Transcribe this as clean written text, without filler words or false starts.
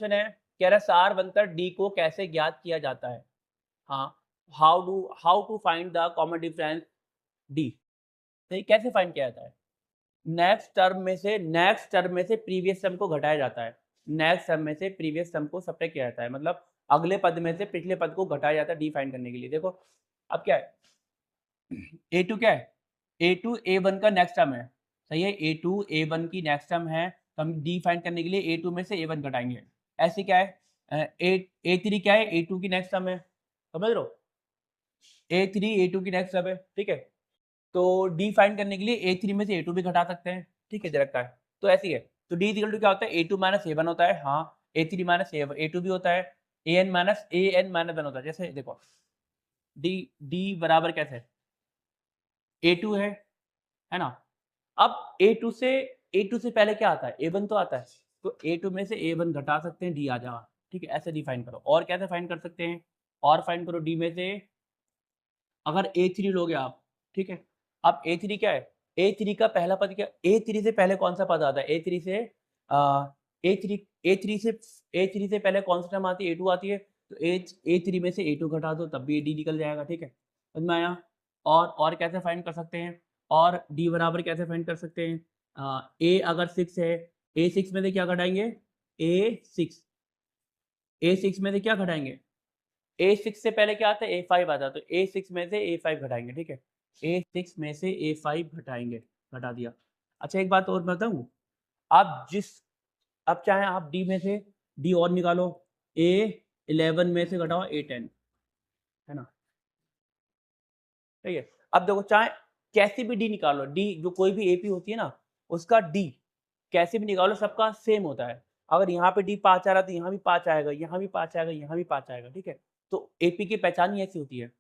Question है, कह रहा है सार बनकर डी को कैसे ज्ञात किया जाता है? हाँ, how to find the common difference D. तो ये कैसे फाइंड किया जाता है? नेक्स्ट टर्म में से प्रीवियस टर्म को घटाया जाता है। नेक्स्ट टर्म में से प्रीवियस टर्म को सब्ट्रैक्ट किया जाता है, मतलब अगले पद में से पिछले पद को घटाया जाता है डी फाइंड करने के लिए। देखो अब क्या है, A2 क्या है? A2 A1 का नेक्स्ट टर्म है, सही है। A2 A1 की नेक्स्ट टर्म है, तो हम डी फाइंड करने के लिए A2 में से A1 घटाएंगे। ऐसे क्या है, A3 क्या है? A2 की नेक्स्ट टर्म है, समझ रहे हो? A3 A2 की नेक्स्ट टर्म है, ठीक है। तो डी फाइंड करने के लिए A3 में से A2 भी घटा सकते हैं, ठीक है, दे रखा है। तो ऐसी है, तो डी इक्वल टू क्या होता है? A2 माइनस A1 होता है, हाँ। A3 माइनस A2 भी होता है, AN माइनस AN-1 होता है। जैसे देखो डी डी बराबर कैसे है? A2 है ना? अब A2 से पहले क्या आता है? A1 तो आता है, तो A2 में से A1 घटा सकते हैं, डी आ जाएगा, ठीक है। ऐसे डी फाइंड करो। और कैसे फाइंड कर सकते हैं? और फाइंड करो डी में से, अगर A3 लोगे आप, ठीक है। अब A3 क्या है? A3 का पहला पद क्या? A3 से पहले कौन सा पद आता है? A3 से A3 A3 से A3 से पहले कौन सा टर्म आती है? A2 आती है, तो A3 में से A2 घटा दो, तब भी D निकल जाएगा, ठीक है। समझ में आया? और कैसे फाइंड कर सकते हैं? और D बराबर कैसे फाइंड कर सकते हैं? A अगर 6 है, A6 में से क्या घटाएंगे? A6 A6 में से क्या घटाएंगे? A6 से पहले क्या आता है? A5 आता है, तो A6 में से A5 घटाएंगे, ठीक है। A6 में से A5 घटाएंगे, घटा दिया। अच्छा एक बात और बताऊं, आप अब चाहे आप D में से D और निकालो, A11 में से घटाओ A10, है ना, ठीक है। अब देखो चाहे कैसी भी D निकालो, D जो कोई भी AP होती है ना, उसका D कैसे भी निकालो सबका सेम होता है। अगर यहाँ पे D 5 आ रहा है तो यहाँ भी 5 आएगा, यहाँ भी 5 आएगा, यहाँ भी 5 आएगा, ठीक है। तो AP की पहचान ही ऐसी होती है।